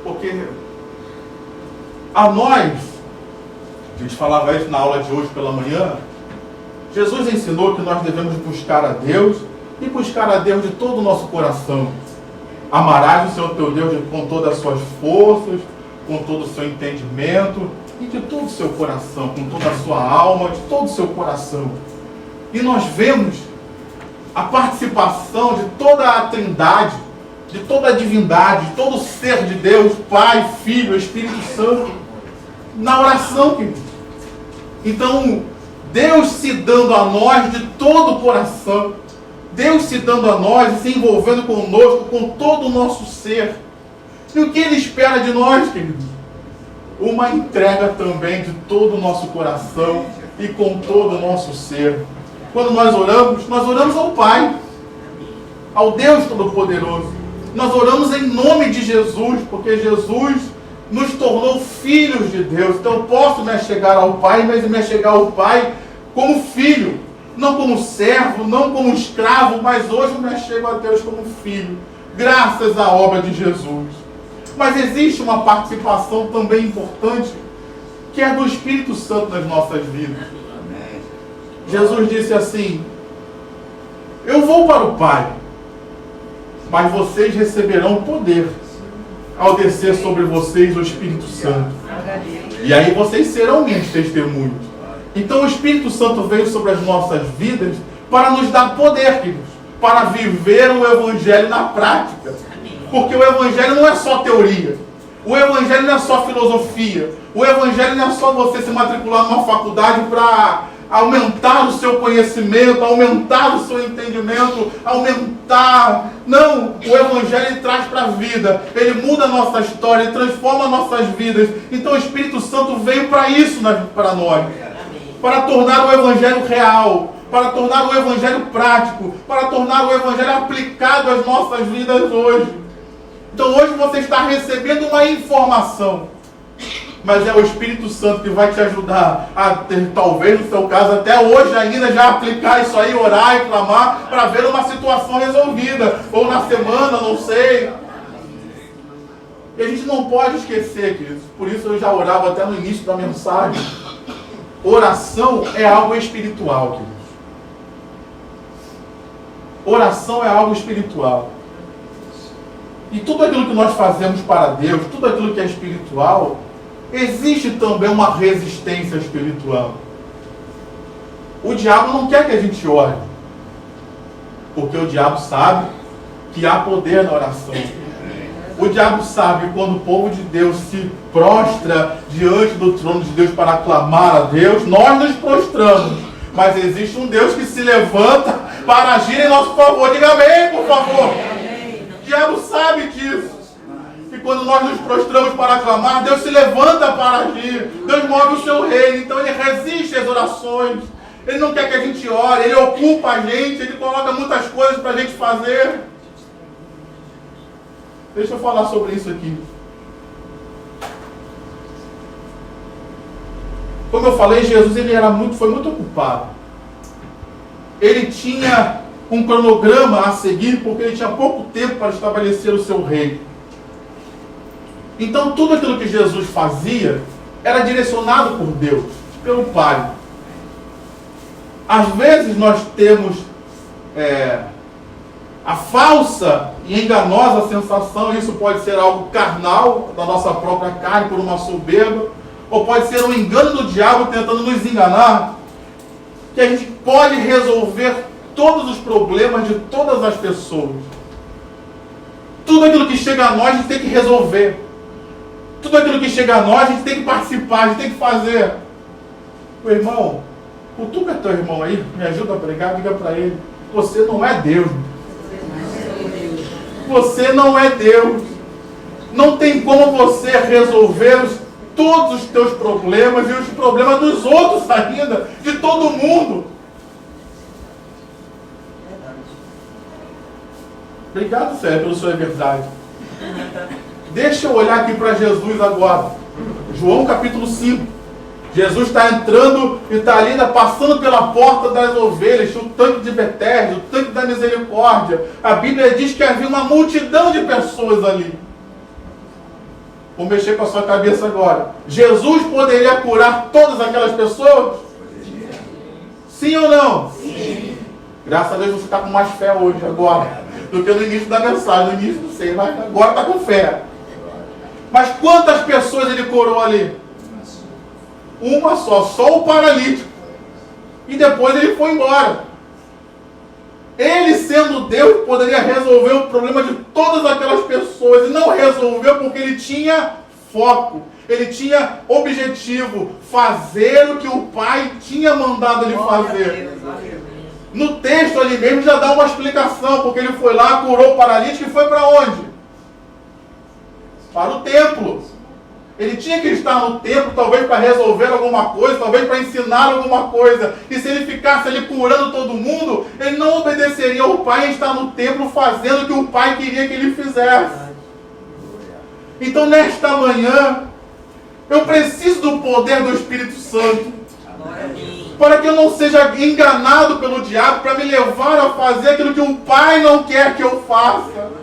[SPEAKER 1] Porque a nós, a gente falava isso na aula de hoje pela manhã, Jesus ensinou que nós devemos buscar a Deus e buscar a Deus de todo o nosso coração. Amarás o Senhor teu Deus com todas as suas forças, com todo o seu entendimento e de todo o seu coração, com toda a sua alma, de todo o seu coração. E nós vemos a participação de toda a Trindade, de toda a divindade, de todo o ser de Deus, Pai, Filho, Espírito Santo, na oração, querido. Então, Deus se dando a nós de todo o coração, Deus se dando a nós e se envolvendo conosco, com todo o nosso ser. E o que Ele espera de nós, querido? Uma entrega também de todo o nosso coração e com todo o nosso ser. Quando nós oramos ao Pai. ao Deus Todo-Poderoso. Nós oramos em nome de Jesus, porque Jesus nos tornou filhos de Deus. Então eu posso me achegar ao Pai, mas me achegar ao Pai como filho, não como servo, não como escravo, mas hoje eu me achego a Deus como filho, graças à obra de Jesus. Mas existe uma participação também importante, que é do Espírito Santo nas nossas vidas. Jesus disse assim: eu vou para o Pai, mas vocês receberão poder ao descer sobre vocês o Espírito Santo. E aí vocês serão minhas testemunhas. Então o Espírito Santo veio sobre as nossas vidas para nos dar poder, queridos, para viver o Evangelho na prática. Porque o Evangelho não é só teoria. O Evangelho não é só filosofia. O Evangelho não é só você se matricular numa faculdade para aumentar o seu conhecimento, aumentar o seu entendimento, aumentar... Não, o Evangelho ele traz para a vida, ele muda a nossa história, ele transforma nossas vidas. Então o Espírito Santo veio para isso para nós, para tornar o Evangelho real, para tornar o Evangelho prático, para tornar o Evangelho aplicado às nossas vidas hoje. Então hoje você está recebendo uma informação, mas é o Espírito Santo que vai te ajudar a ter, talvez no seu caso, até hoje ainda já aplicar isso aí, orar e clamar, para ver uma situação resolvida, ou na semana, não sei. E a gente não pode esquecer, queridos, por isso eu já orava até no início da mensagem, oração é algo espiritual, queridos. Oração é algo espiritual. E tudo aquilo que nós fazemos para Deus, tudo aquilo que é espiritual, existe também uma resistência espiritual. O diabo não quer que a gente ore, porque o diabo sabe que há poder na oração. O diabo sabe que quando o povo de Deus se prostra diante do trono de Deus para clamar a Deus, nós nos prostramos. Mas existe um Deus que se levanta para agir em nosso favor. Diga amém, por favor. O diabo sabe disso. E quando nós nos prostramos para clamar, Deus se levanta para agir. Deus move o seu reino. Então ele resiste às orações. Ele não quer que a gente ore. Ele ocupa a gente. Ele coloca muitas coisas para a gente fazer. Deixa eu falar sobre isso aqui. Como eu falei, Jesus ele foi muito ocupado. Ele tinha um cronograma a seguir, porque ele tinha pouco tempo para estabelecer o seu reino. Então tudo aquilo que Jesus fazia era direcionado por Deus, pelo Pai. Às vezes nós temos a falsa e enganosa sensação, isso pode ser algo carnal, da nossa própria carne, por uma soberba, ou pode ser um engano do diabo tentando nos enganar, que a gente pode resolver todos os problemas de todas as pessoas. Tudo aquilo que chega a nós, a gente tem que resolver. Tudo aquilo que chega a nós, a gente tem que participar, a gente tem que fazer. Meu irmão, cutuca teu irmão aí, me ajuda a pregar, diga para ele, você não é Deus. Você não é Deus. Não tem como você resolver todos os teus problemas e os problemas dos outros ainda, de todo mundo. Obrigado, Sérgio, pelo sua verdade. Deixa eu olhar aqui para Jesus agora. João capítulo 5. Jesus está entrando e está ali, passando pela porta das ovelhas, o tanque de Betesda, o tanque da misericórdia. A Bíblia diz que havia uma multidão de pessoas ali. Vou mexer com a sua cabeça agora. Jesus poderia curar todas aquelas pessoas? Sim ou não? Sim. Graças a Deus você está com mais fé hoje, agora, do que no início da mensagem. No início não sei, mas agora está com fé. Mas quantas pessoas ele curou ali? Uma só o paralítico. E depois ele foi embora. Ele, sendo Deus, poderia resolver o problema de todas aquelas pessoas. E não resolveu porque ele tinha foco. Ele tinha objetivo. Fazer o que o Pai tinha mandado ele fazer. No texto ali mesmo já dá uma explicação. Porque ele foi lá, curou o paralítico e foi para onde? Para o templo. Ele tinha que estar no templo, talvez para resolver alguma coisa, talvez para ensinar alguma coisa. E se ele ficasse ali curando todo mundo, ele não obedeceria ao Pai em estar no templo fazendo o que o Pai queria que ele fizesse. Então, nesta manhã, eu preciso do poder do Espírito Santo, para que eu não seja enganado pelo diabo, para me levar a fazer aquilo que o Pai não quer que eu faça.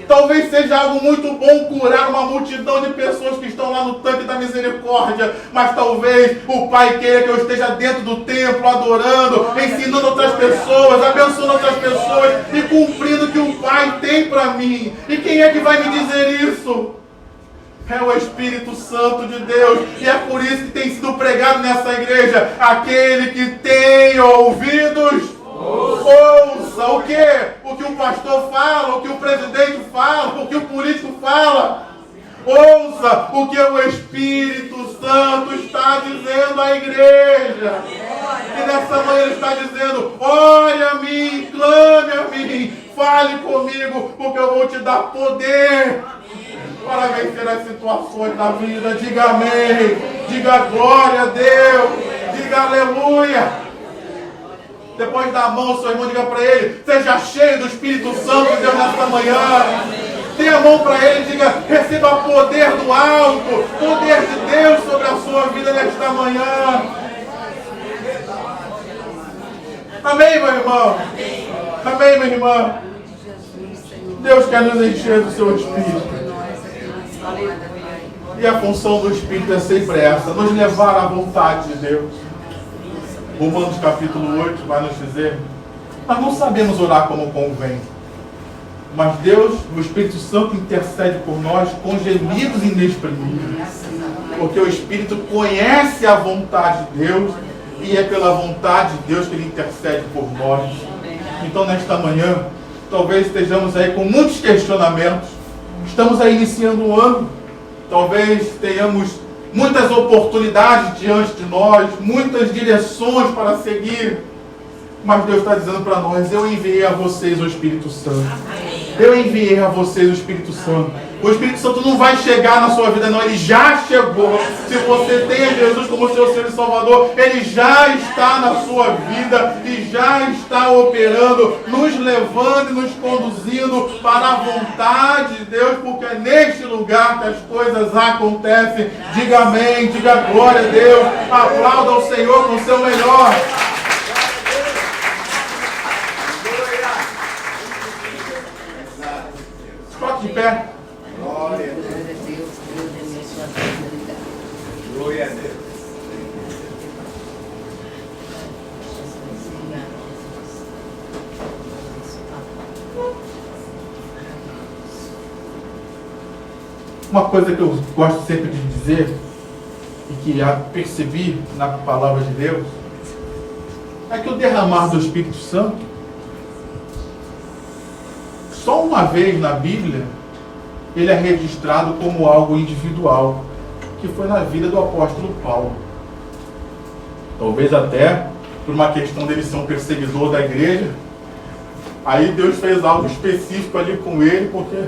[SPEAKER 1] Talvez seja algo muito bom curar uma multidão de pessoas que estão lá no tanque da misericórdia, mas talvez o Pai queira que eu esteja dentro do templo, adorando, ensinando outras pessoas, abençoando outras pessoas e cumprindo o que o Pai tem para mim. E quem é que vai me dizer isso? É o Espírito Santo de Deus. E é por isso que tem sido pregado nessa igreja: aquele que tem ouvidos, ouça o quê? O que o pastor fala, o que o presidente fala, o que o político fala. Ouça o que o Espírito Santo está dizendo à igreja. E nessa manhã ele está dizendo: olhe a mim, clame a mim, fale comigo, porque eu vou te dar poder para vencer as situações da vida. Diga amém, diga glória a Deus, diga aleluia. Depois da mão, seu irmão, diga para ele: seja cheio do Espírito Santo de Deus nesta manhã. Dê a mão para ele e diga: receba poder do alto, poder de Deus sobre a sua vida nesta manhã. Amém, meu irmão? Amém, minha irmã? Deus quer nos encher do seu Espírito. E a função do Espírito é sempre essa: nos levar à vontade de Deus. Romanos capítulo 8 vai nos dizer: nós não sabemos orar como convém, mas Deus, o Espírito Santo, intercede por nós com gemidos inexprimíveis, porque o Espírito conhece a vontade de Deus e é pela vontade de Deus que Ele intercede por nós. Então, nesta manhã, talvez estejamos aí com muitos questionamentos. Estamos aí iniciando um ano, talvez tenhamos muitas oportunidades diante de nós, muitas direções para seguir, mas Deus está dizendo para nós: eu enviei a vocês o Espírito Santo. Eu enviei a vocês o Espírito Santo. O Espírito Santo não vai chegar na sua vida, não. Ele já chegou. Se você tem a Jesus como seu Senhor e Salvador, Ele já está na sua vida e já está operando, nos levando e nos conduzindo para a vontade de Deus, porque é neste lugar que as coisas acontecem. Diga amém, diga glória a Deus. Aplauda ao Senhor com o seu melhor. De pé.
[SPEAKER 2] Glória a Deus. Glória a Deus.
[SPEAKER 1] Uma coisa que eu gosto sempre de dizer e que percebi na palavra de Deus é que o derramar do Espírito Santo, só uma vez na Bíblia, ele é registrado como algo individual, que foi na vida do apóstolo Paulo. Talvez até por uma questão dele ser um perseguidor da igreja, aí Deus fez algo específico ali com ele, porque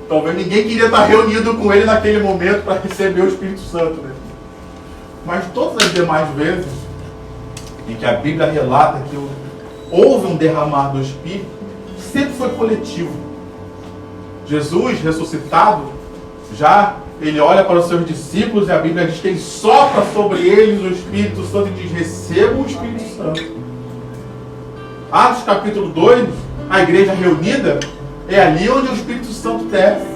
[SPEAKER 1] talvez ninguém queria estar reunido com ele naquele momento para receber o Espírito Santo, né? Mas todas as demais vezes em que a Bíblia relata que houve um derramar do Espírito, sempre foi coletivo. Jesus ressuscitado, já ele olha para os seus discípulos e a Bíblia diz que ele sopra sobre eles o Espírito Santo e diz: recebam o Espírito Santo. Atos capítulo 2, a igreja reunida, é ali onde o Espírito Santo desce.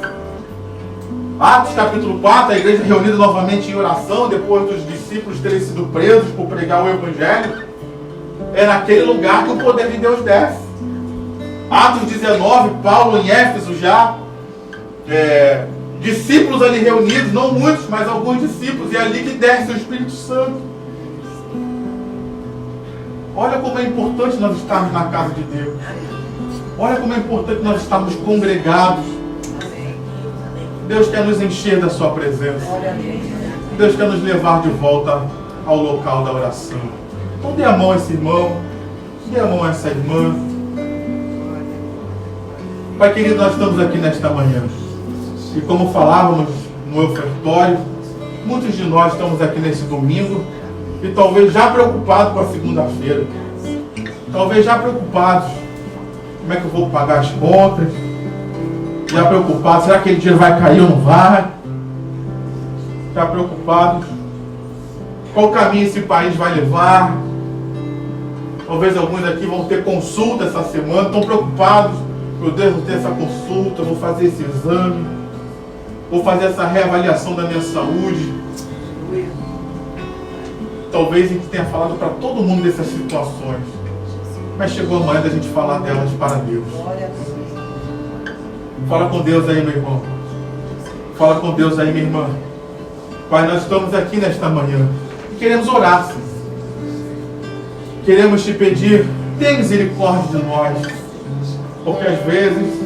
[SPEAKER 1] Atos capítulo 4, a igreja reunida novamente em oração, depois dos discípulos terem sido presos por pregar o Evangelho, é naquele lugar que o poder de Deus desce. Atos 19, Paulo em Éfeso já, discípulos ali reunidos, não muitos, mas alguns discípulos, e é ali que desce o Espírito Santo. Olha como é importante nós estarmos na casa de Deus. Olha como é importante nós estarmos congregados. Deus quer nos encher da sua presença. Deus quer nos levar de volta ao local da oração. Então dê a mão a esse irmão, dê a mão a essa irmã. Pai querido, nós estamos aqui nesta manhã. E como falávamos no ofertório, Muitos de nós estamos aqui nesse domingo e talvez já preocupados com a segunda-feira. Talvez já preocupados. Como é que eu vou pagar as contas? Já preocupados. Será que aquele dia vai cair ou não vai? Já preocupados. Qual caminho esse país vai levar? Talvez alguns aqui vão ter consulta essa semana. Estão preocupados. Meu Deus, vou ter essa consulta, vou fazer esse exame. Vou fazer essa reavaliação da minha saúde. Talvez a gente tenha falado para todo mundo dessas situações. Mas chegou a manhã da gente falar delas para Deus. Fala com Deus aí, meu irmão. Fala com Deus aí, minha irmã. Pai, nós estamos aqui nesta manhã e queremos orar, Senhor. Queremos te pedir, tenha misericórdia de nós. Porque às vezes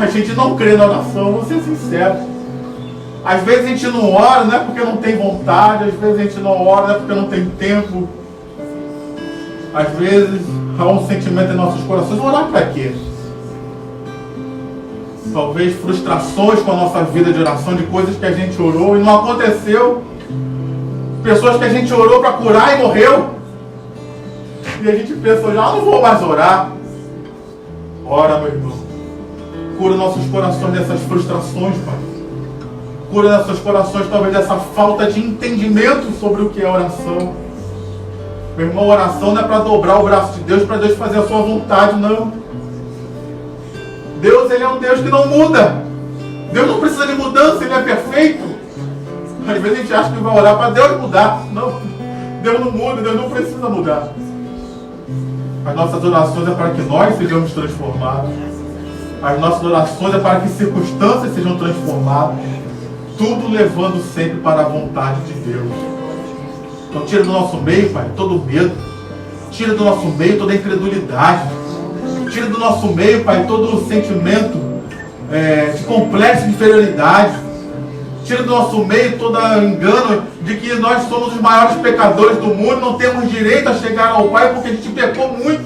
[SPEAKER 1] a gente não crê na oração, vou ser sincero. Às vezes a gente não ora, não é porque não tem vontade. Às vezes a gente não ora, não é porque não tem tempo. Às vezes há um sentimento em nossos corações. Orar para quê? Talvez frustrações com a nossa vida de oração, de coisas que a gente orou e não aconteceu. Pessoas que a gente orou para curar e morreu. E a gente pensa, já não vou mais orar. Ora, meu irmão. Cura nossos corações dessas frustrações, Pai. Cura nossos corações talvez dessa falta de entendimento sobre o que é oração. Meu irmão, oração não é para dobrar o braço de Deus, para Deus fazer a sua vontade, não. Deus, Ele é um Deus que não muda. Deus não precisa de mudança, Ele é perfeito. Às vezes a gente acha que vai orar para Deus mudar. Não, Deus não muda, Deus não precisa mudar. As nossas orações é para que nós sejamos transformados. As nossas orações é para que circunstâncias sejam transformadas. Tudo levando sempre para a vontade de Deus. Então tira do nosso meio, Pai, todo o medo. Tira do nosso meio toda a incredulidade. Tira do nosso meio, Pai, todo o sentimento de complexo de inferioridade. Tira do nosso meio todo o engano de que nós somos os maiores pecadores do mundo. Não temos direito a chegar ao Pai porque a gente pecou muito.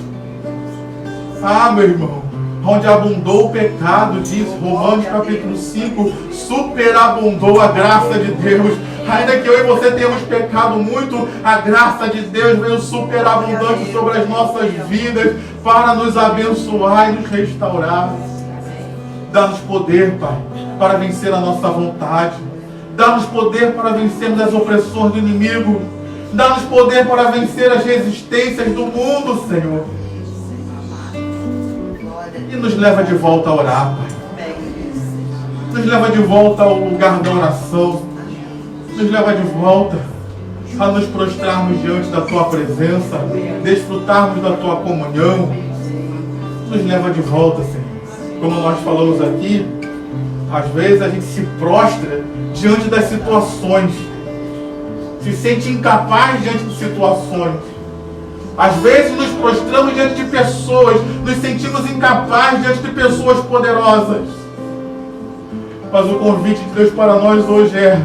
[SPEAKER 1] Ah, meu irmão. Onde abundou o pecado, diz Romanos capítulo 5, superabundou a graça de Deus. Ainda que eu e você tenhamos pecado muito, a graça de Deus veio superabundante sobre as nossas vidas para nos abençoar e nos restaurar. Dá-nos poder, Pai, para vencer a nossa vontade. Dá-nos poder para vencermos as opressões do inimigo. Dá-nos poder para vencer as resistências do mundo, Senhor. E nos leva de volta a orar, Pai. Nos leva de volta ao lugar da oração. Nos leva de volta a nos prostrarmos diante da Tua presença, desfrutarmos da Tua comunhão. Nos leva de volta, Senhor. Como nós falamos aqui, às vezes a gente se prostra diante das situações, se sente incapaz diante de situações. Às vezes nos prostramos diante de pessoas, nos sentimos incapazes diante de pessoas poderosas. Mas o convite de Deus para nós hoje é: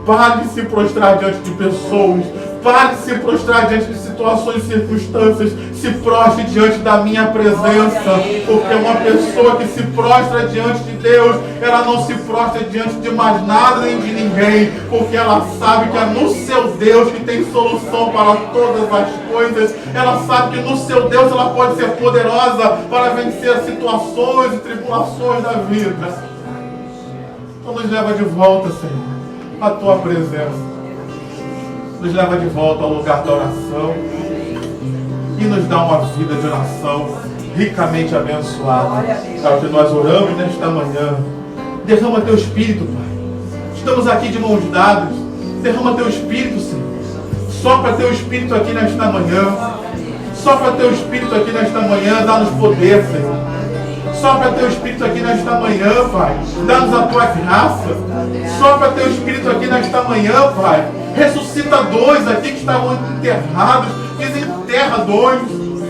[SPEAKER 1] pare de se prostrar diante de pessoas, pare de se prostrar diante de situações e circunstâncias, se prostre diante da minha presença, porque uma pessoa que se prostra diante de Deus, ela não se prostra diante de mais nada nem de ninguém, porque ela sabe que é no seu Deus que tem solução para todas as coisas. Ela sabe que no seu Deus ela pode ser poderosa para vencer as situações e tribulações da vida. Então nos leva de volta, Senhor, a Tua presença. Nos leva de volta ao lugar da oração e nos dá uma vida de oração ricamente abençoada. É o que nós oramos nesta manhã. Derrama Teu Espírito, Pai. Estamos aqui de mãos dadas. Derrama Teu Espírito, Senhor. Sopra Teu Espírito aqui nesta manhã. Sopra Teu Espírito aqui nesta manhã. Dá-nos poder, Senhor. Sopra Teu Espírito aqui nesta manhã, Pai. Dá-nos a Tua graça. Sopra Teu Espírito aqui nesta manhã, Pai. Ressuscita dois aqui que estavam enterrados. Desenterra dois.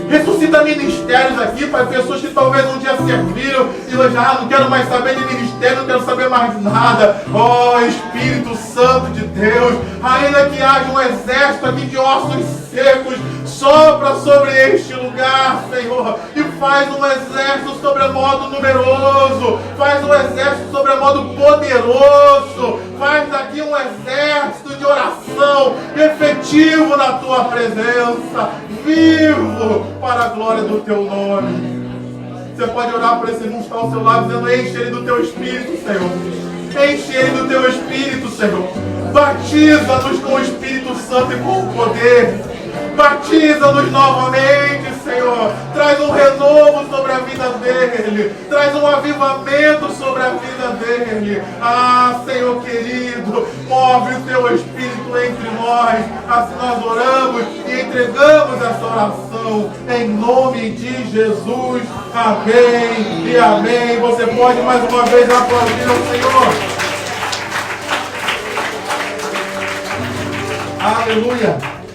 [SPEAKER 1] Ressuscita ministérios aqui, Pai. Pessoas que talvez um dia serviram e hoje não quero mais saber de ministério, não quero saber mais nada. Oh, Espírito Santo de Deus, ainda que haja um exército aqui de ossos secos, sopra sobre este lugar, Senhor, e faz um exército sobremodo numeroso, faz um exército sobremodo poderoso, faz aqui um exército de oração efetivo na tua presença, vivo para a glória do teu nome. Você pode orar por esse irmão que está ao seu lado, dizendo: enche ele do teu Espírito, Senhor. Enche ele do teu Espírito, Senhor. Batiza-nos com o Espírito Santo e com o poder. Batiza-nos novamente, Senhor. Traz um renovo sobre a vida dele. Traz um avivamento sobre a vida dele. Ah, Senhor querido, move o teu Espírito entre nós. Assim nós oramos e entregamos essa oração em nome de Jesus. Amém e amém. Você pode mais uma vez aplaudir ao Senhor. Aleluia.